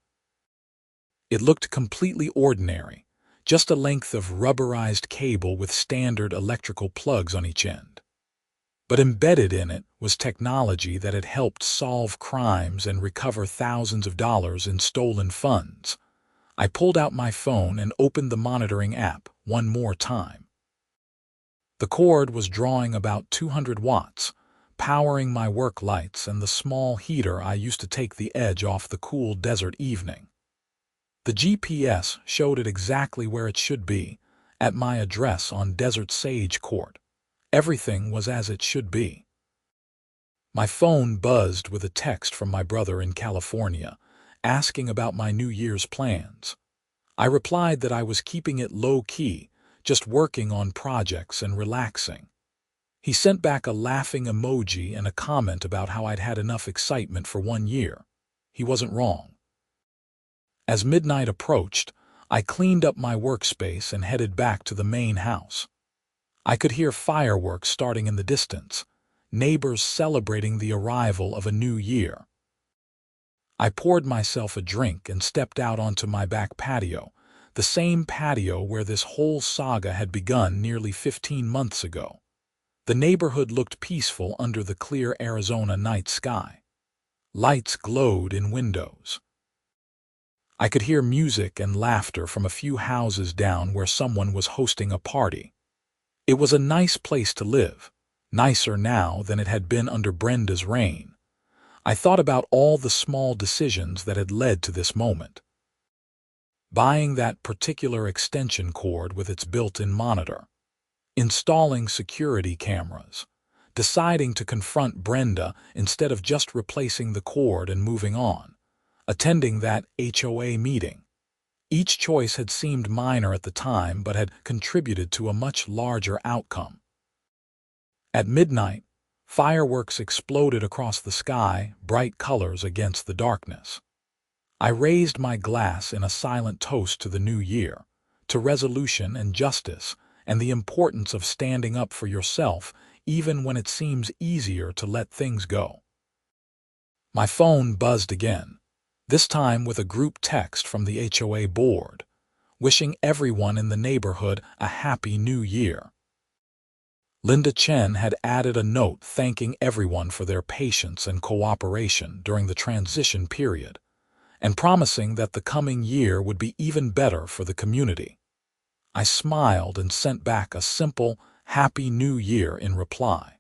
It looked completely ordinary, just a length of rubberized cable with standard electrical plugs on each end. But embedded in it was technology that had helped solve crimes and recover thousands of dollars in stolen funds. I pulled out my phone and opened the monitoring app, one more time. The cord was drawing about 200 watts, powering my work lights and the small heater I used to take the edge off the cool desert evening. The GPS showed it exactly where it should be, at my address on Desert Sage Court. Everything was as it should be. My phone buzzed with a text from my brother in California, asking about my New Year's plans. I replied that I was keeping it low-key, just working on projects and relaxing. He sent back a laughing emoji and a comment about how I'd had enough excitement for 1 year. He wasn't wrong. As midnight approached, I cleaned up my workspace and headed back to the main house. I could hear fireworks starting in the distance, neighbors celebrating the arrival of a new year. I poured myself a drink and stepped out onto my back patio, the same patio where this whole saga had begun nearly 15 months ago. The neighborhood looked peaceful under the clear Arizona night sky. Lights glowed in windows. I could hear music and laughter from a few houses down where someone was hosting a party. It was a nice place to live, nicer now than it had been under Brenda's reign. I thought about all the small decisions that had led to this moment. Buying that particular extension cord with its built-in monitor, installing security cameras, deciding to confront Brenda instead of just replacing the cord and moving on, attending that HOA meeting. Each choice had seemed minor at the time but had contributed to a much larger outcome. At midnight, fireworks exploded across the sky, bright colors against the darkness. I raised my glass in a silent toast to the new year, to resolution and justice, and the importance of standing up for yourself even when it seems easier to let things go. My phone buzzed again, this time with a group text from the HOA board, wishing everyone in the neighborhood a happy new year. Linda Chen had added a note thanking everyone for their patience and cooperation during the transition period, and promising that the coming year would be even better for the community. I smiled and sent back a simple, Happy New Year in reply.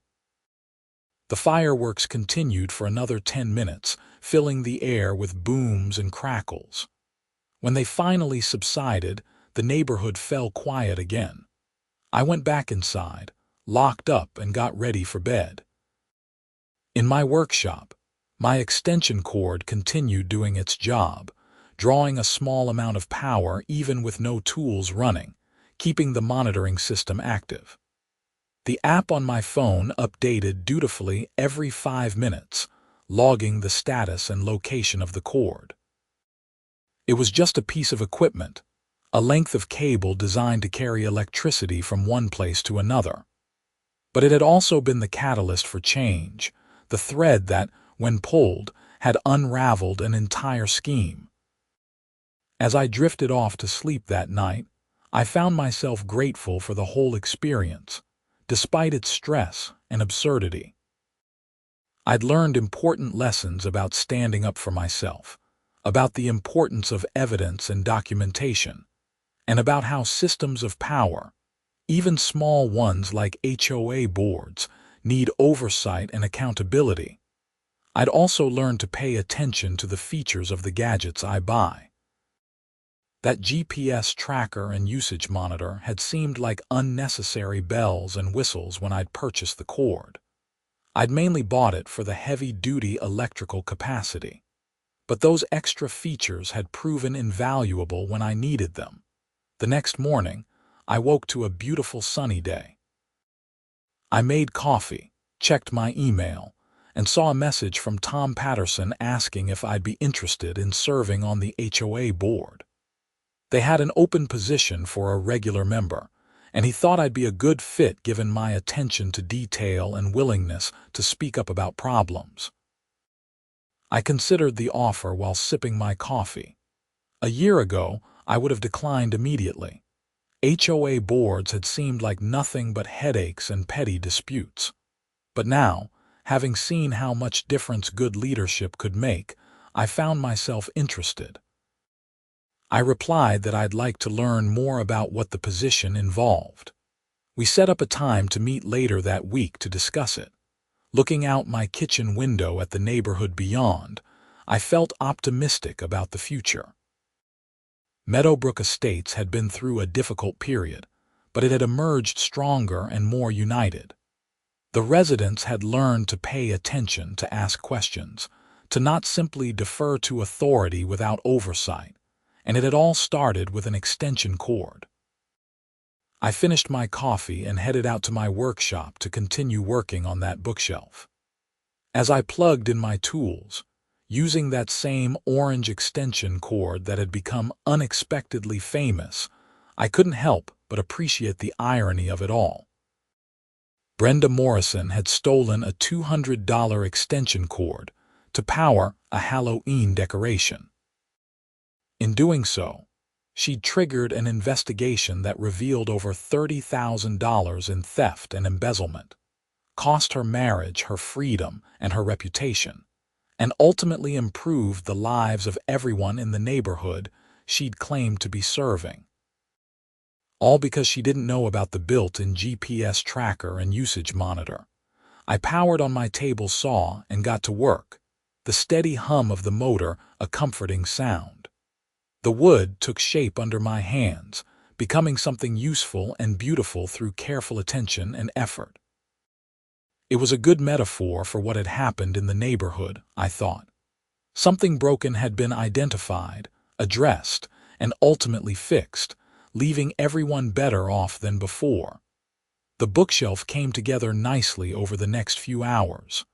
The fireworks continued for another 10 minutes, filling the air with booms and crackles. When they finally subsided, the neighborhood fell quiet again. I went back inside, locked up, and got ready for bed. In my workshop, my extension cord continued doing its job, drawing a small amount of power even with no tools running, keeping the monitoring system active. The app on my phone updated dutifully every 5 minutes, logging the status and location of the cord. It was just a piece of equipment, a length of cable designed to carry electricity from one place to another. But it had also been the catalyst for change, the thread that, when pulled, had unraveled an entire scheme. As I drifted off to sleep that night, I found myself grateful for the whole experience, despite its stress and absurdity. I'd learned important lessons about standing up for myself, about the importance of evidence and documentation, and about how systems of power, even small ones like HOA boards, need oversight and accountability. I'd also learned to pay attention to the features of the gadgets I buy. That GPS tracker and usage monitor had seemed like unnecessary bells and whistles when I'd purchased the cord. I'd mainly bought it for the heavy-duty electrical capacity. But those extra features had proven invaluable when I needed them. The next morning, I woke to a beautiful sunny day. I made coffee, checked my email, and saw a message from Tom Patterson asking if I'd be interested in serving on the HOA board. They had an open position for a regular member, and he thought I'd be a good fit given my attention to detail and willingness to speak up about problems. I considered the offer while sipping my coffee. A year ago, I would have declined immediately. HOA boards had seemed like nothing but headaches and petty disputes. But now, having seen how much difference good leadership could make, I found myself interested. I replied that I'd like to learn more about what the position involved. We set up a time to meet later that week to discuss it. Looking out my kitchen window at the neighborhood beyond, I felt optimistic about the future. Meadowbrook Estates had been through a difficult period, but it had emerged stronger and more united. The residents had learned to pay attention, to ask questions, to not simply defer to authority without oversight, and it had all started with an extension cord. I finished my coffee and headed out to my workshop to continue working on that bookshelf. As I plugged in my tools, using that same orange extension cord that had become unexpectedly famous, I couldn't help but appreciate the irony of it all. Brenda Morrison had stolen a $200 extension cord to power a Halloween decoration. In doing so, she'd triggered an investigation that revealed over $30,000 in theft and embezzlement, cost her marriage, her freedom, and her reputation, and ultimately improved the lives of everyone in the neighborhood she'd claimed to be serving. All because she didn't know about the built-in GPS tracker and usage monitor. I powered on my table saw and got to work, the steady hum of the motor a comforting sound. The wood took shape under my hands, becoming something useful and beautiful through careful attention and effort. It was a good metaphor for what had happened in the neighborhood, I thought. Something broken had been identified, addressed, and ultimately fixed, leaving everyone better off than before. The bookshelf came together nicely over the next few hours.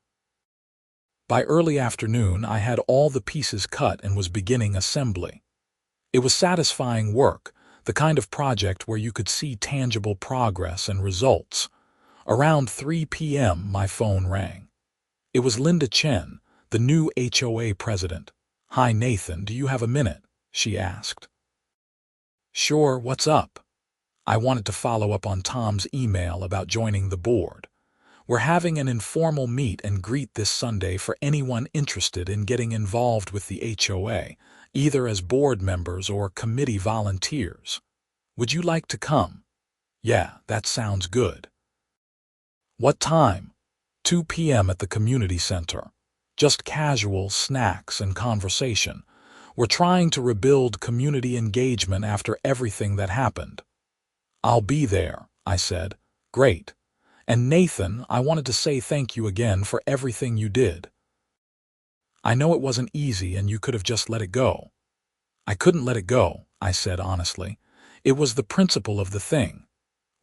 By early afternoon, I had all the pieces cut and was beginning assembly. It was satisfying work, the kind of project where you could see tangible progress and results. Around 3 p.m., my phone rang. It was Linda Chen, the new HOA president. "Hi, Nathan, do you have a minute?" she asked. "Sure, what's up?" I wanted to follow up on Tom's email about joining the board. "We're having an informal meet and greet this Sunday for anyone interested in getting involved with the HOA, either as board members or committee volunteers. Would you like to come?" "Yeah, that sounds good." "What time?" 2 p.m. at the community center. Just casual snacks and conversation. We're trying to rebuild community engagement after everything that happened. "I'll be there," I said. "Great. And Nathan, I wanted to say thank you again for everything you did. I know it wasn't easy and you could have just let it go." "I couldn't let it go," I said honestly. "It was the principle of the thing."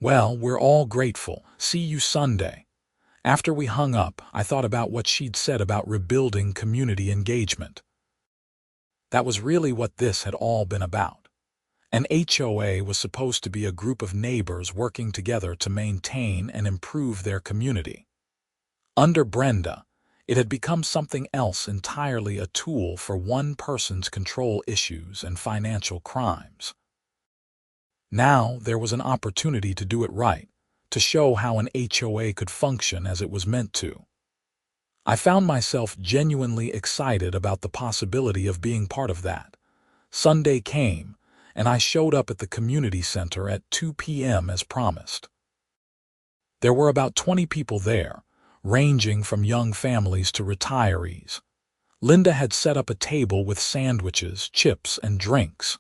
"Well, we're all grateful. See you Sunday." After we hung up, I thought about what she'd said about rebuilding community engagement. That was really what this had all been about. An HOA was supposed to be a group of neighbors working together to maintain and improve their community. Under Brenda, it had become something else entirely, a tool for one person's control issues and financial crimes. Now there was an opportunity to do it right, to show how an HOA could function as it was meant to. I found myself genuinely excited about the possibility of being part of that. Sunday came, and I showed up at the community center at 2 p.m. as promised. There were about 20 people there, ranging from young families to retirees. Linda had set up a table with sandwiches, chips, and drinks.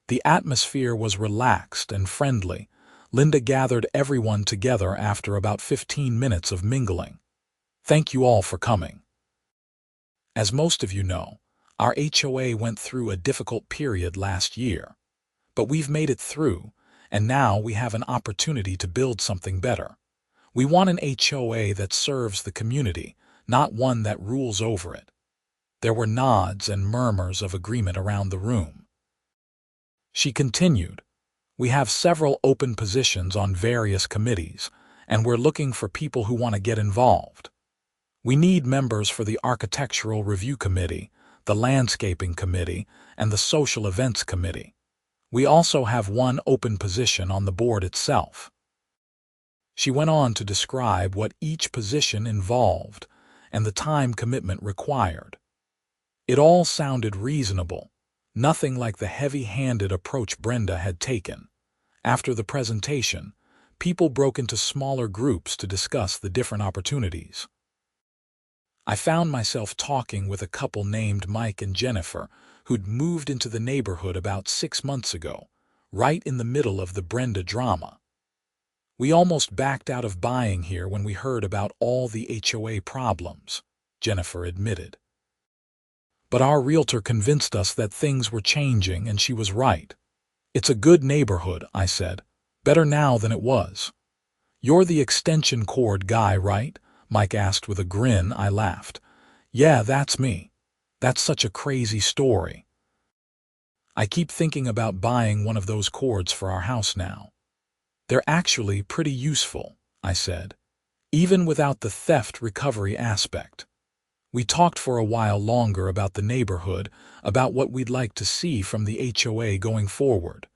The atmosphere was relaxed and friendly. Linda gathered everyone together after about 15 minutes of mingling. "Thank you all for coming. As most of you know, our HOA went through a difficult period last year. But we've made it through, and now we have an opportunity to build something better. We want an HOA that serves the community, not one that rules over it." There were nods and murmurs of agreement around the room. She continued, "We have several open positions on various committees, and we're looking for people who want to get involved. We need members for the Architectural Review Committee, the Landscaping Committee, and the Social Events Committee. We also have one open position on the board itself." She went on to describe what each position involved and the time commitment required. It all sounded reasonable. nothing like the heavy-handed approach Brenda had taken. After the presentation, people broke into smaller groups to discuss the different opportunities. I found myself talking with a couple named Mike and Jennifer, who'd moved into the neighborhood about 6 months ago, right in the middle of the Brenda drama. "We almost backed out of buying here when we heard about all the HOA problems," Jennifer admitted. "But our realtor convinced us that things were changing, and she was right. It's a good neighborhood," I said. "Better now than it was." "You're the extension cord guy, right?" Mike asked with a grin. I laughed. "Yeah, that's me. That's such a crazy story. I keep thinking about buying one of those cords for our house now." "They're actually pretty useful," I said, "even without the theft recovery aspect." We talked for a while longer about the neighborhood, about what we'd like to see from the HOA going forward.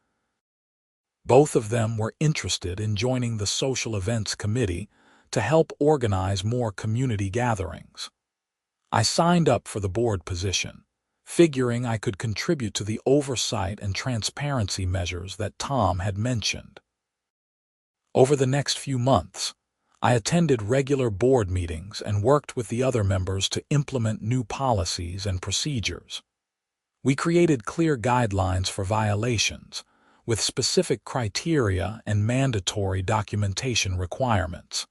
Both of them were interested in joining the social events committee to help organize more community gatherings. I signed up for the board position, figuring I could contribute to the oversight and transparency measures that Tom had mentioned. Over the next few months, I attended regular board meetings and worked with the other members to implement new policies and procedures. We created clear guidelines for violations, with specific criteria and mandatory documentation requirements.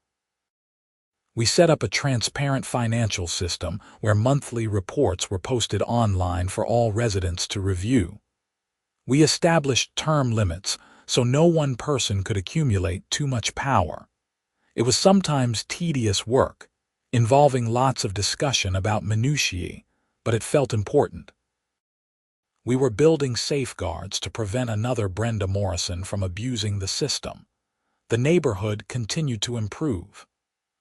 We set up a transparent financial system where monthly reports were posted online for all residents to review. We established term limits so no one person could accumulate too much power. It was sometimes tedious work, involving lots of discussion about minutiae, but it felt important. We were building safeguards to prevent another Brenda Morrison from abusing the system. The neighborhood continued to improve.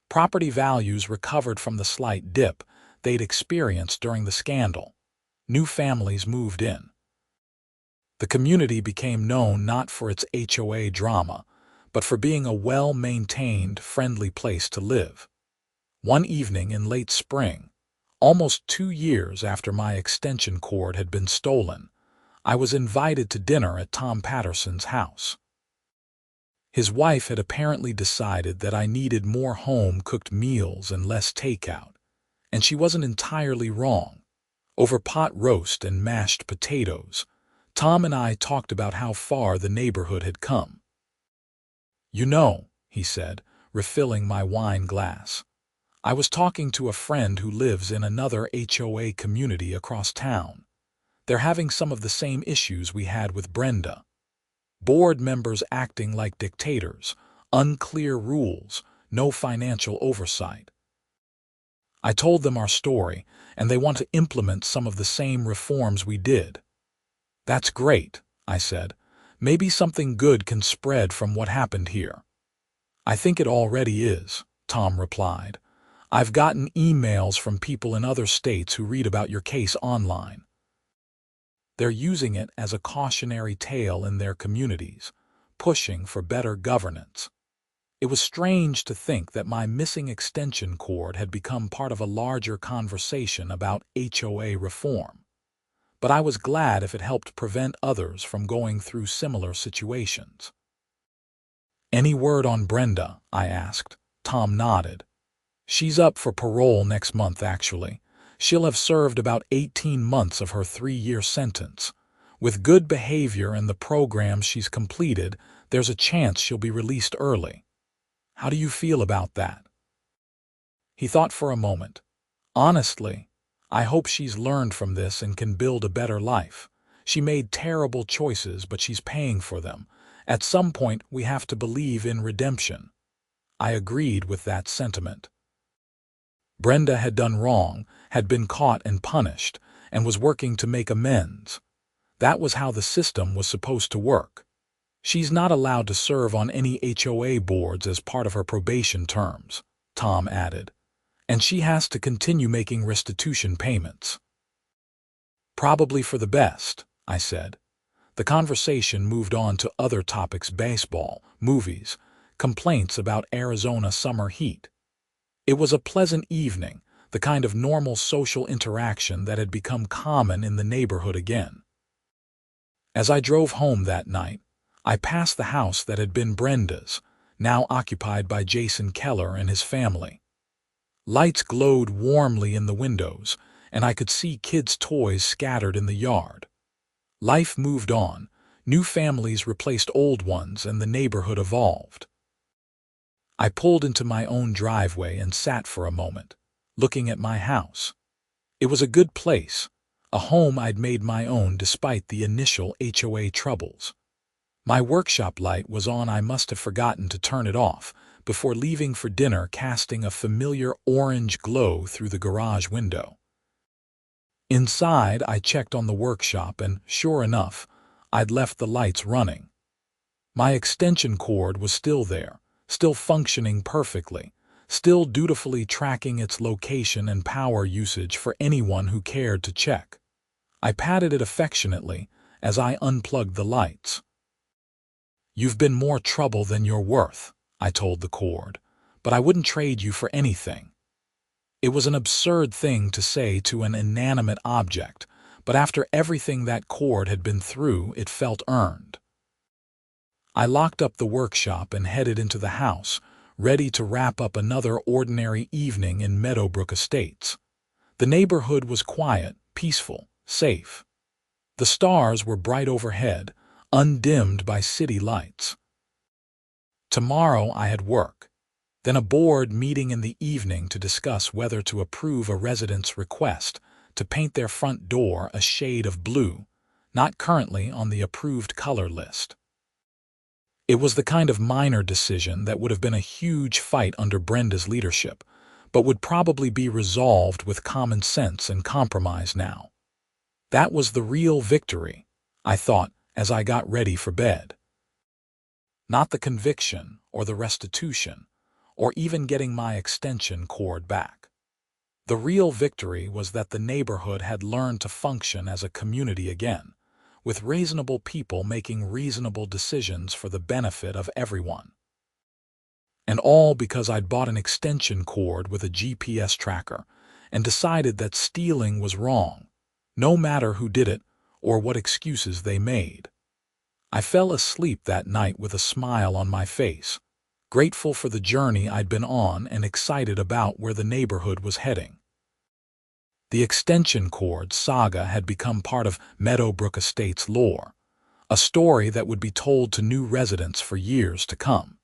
Property values recovered from the slight dip they'd experienced during the scandal. New families moved in. The community became known not for its HOA drama, but for being a well-maintained, friendly place to live. One evening in late spring, almost 2 years after my extension cord had been stolen, I was invited to dinner at Tom Patterson's house. His wife had apparently decided that I needed more home-cooked meals and less takeout, and she wasn't entirely wrong. Over pot roast and mashed potatoes, Tom and I talked about how far the neighborhood had come. "You know," he said, refilling my wine glass, "I was talking to a friend who lives in another HOA community across town. They're having some of the same issues we had with Brenda. Board members acting like dictators, unclear rules, no financial oversight." I told them our story, and they want to implement some of the same reforms we did. "That's great," I said. "Maybe something good can spread from what happened here." "I think it already is," Tom replied. "I've gotten emails from people in other states who read about your case online. They're using it as a cautionary tale in their communities, pushing for better governance." It was strange to think that my missing extension cord had become part of a larger conversation about HOA reform. But I was glad if it helped prevent others from going through similar situations. "Any word on Brenda?" I asked. Tom nodded. "She's up for parole next month, actually. She'll have served about 18 months of her 3-year sentence. With good behavior and the programs she's completed, there's a chance she'll be released early. How do you feel about that?" He thought for a moment. "Honestly, I hope she's learned from this and can build a better life. She made terrible choices, but she's paying for them. At some point, we have to believe in redemption." I agreed with that sentiment. Brenda had done wrong, had been caught and punished, and was working to make amends. That was how the system was supposed to work. "She's not allowed to serve on any HOA boards as part of her probation terms," Tom added, "and she has to continue making restitution payments." "Probably for the best," I said. The conversation moved on to other topics: baseball, movies, complaints about Arizona summer heat. It was a pleasant evening, the kind of normal social interaction that had become common in the neighborhood again. As I drove home that night, I passed the house that had been Brenda's, now occupied by Jason Keller and his family. Lights glowed warmly in the windows, and I could see kids' toys scattered in the yard. Life moved on, new families replaced old ones, and the neighborhood evolved. I pulled into my own driveway and sat for a moment, looking at my house. It was a good place, a home I'd made my own despite the initial HOA troubles. My workshop light was on. I must have forgotten to turn it off before leaving for dinner, casting a familiar orange glow through the garage window. Inside, I checked on the workshop, and sure enough, I'd left the lights running. My extension cord was still there, still functioning perfectly, still dutifully tracking its location and power usage for anyone who cared to check. I patted it affectionately as I unplugged the lights. "You've been more trouble than you're worth," I told the cord, "but I wouldn't trade you for anything." It was an absurd thing to say to an inanimate object, but after everything that cord had been through, it felt earned. I locked up the workshop and headed into the house, ready to wrap up another ordinary evening in Meadowbrook Estates. The neighborhood was quiet, peaceful, safe. The stars were bright overhead, undimmed by city lights. Tomorrow I had work, then a board meeting in the evening to discuss whether to approve a resident's request to paint their front door a shade of blue, not currently on the approved color list. It was the kind of minor decision that would have been a huge fight under Brenda's leadership, but would probably be resolved with common sense and compromise now. That was the real victory, I thought as I got ready for bed. Not the conviction or the restitution, or even getting my extension cord back. The real victory was that the neighborhood had learned to function as a community again, with reasonable people making reasonable decisions for the benefit of everyone. And all because I'd bought an extension cord with a GPS tracker and decided that stealing was wrong, no matter who did it or what excuses they made. I fell asleep that night with a smile on my face, grateful for the journey I'd been on and excited about where the neighborhood was heading. The extension cord saga had become part of Meadowbrook Estates lore, a story that would be told to new residents for years to come.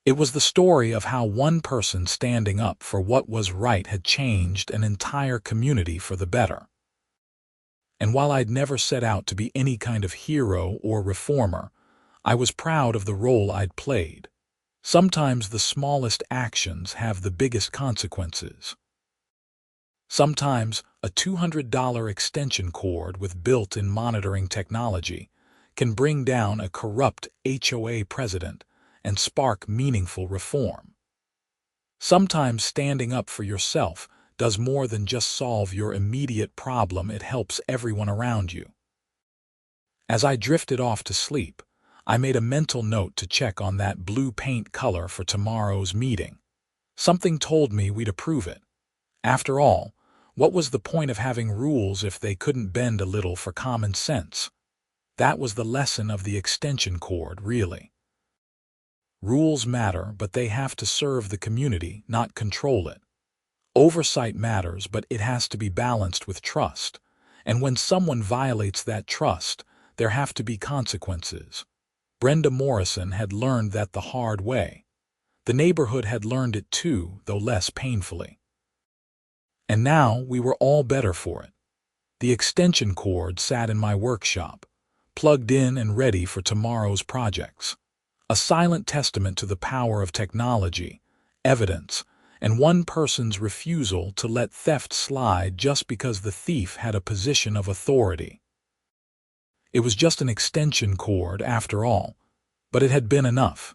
It was the story of how one person standing up for what was right had changed an entire community for the better. And while I'd never set out to be any kind of hero or reformer, I was proud of the role I'd played. Sometimes the smallest actions have the biggest consequences. Sometimes a $200 extension cord with built-in monitoring technology can bring down a corrupt HOA president and spark meaningful reform. Sometimes standing up for yourself does more than just solve your immediate problem, it helps everyone around you. As I drifted off to sleep, I made a mental note to check on that blue paint color for tomorrow's meeting. Something told me we'd approve it. After all, what was the point of having rules if they couldn't bend a little for common sense? That was the lesson of the extension cord, really. Rules matter, but they have to serve the community, not control it. Oversight matters, but it has to be balanced with trust. And when someone violates that trust, there have to be consequences. Brenda Morrison had learned that the hard way. The neighborhood had learned it too, though less painfully. And now we were all better for it. The extension cord sat in my workshop, plugged in and ready for tomorrow's projects. A silent testament to the power of technology, evidence, and one person's refusal to let theft slide just because the thief had a position of authority. It was just an extension cord after all, but it had been enough.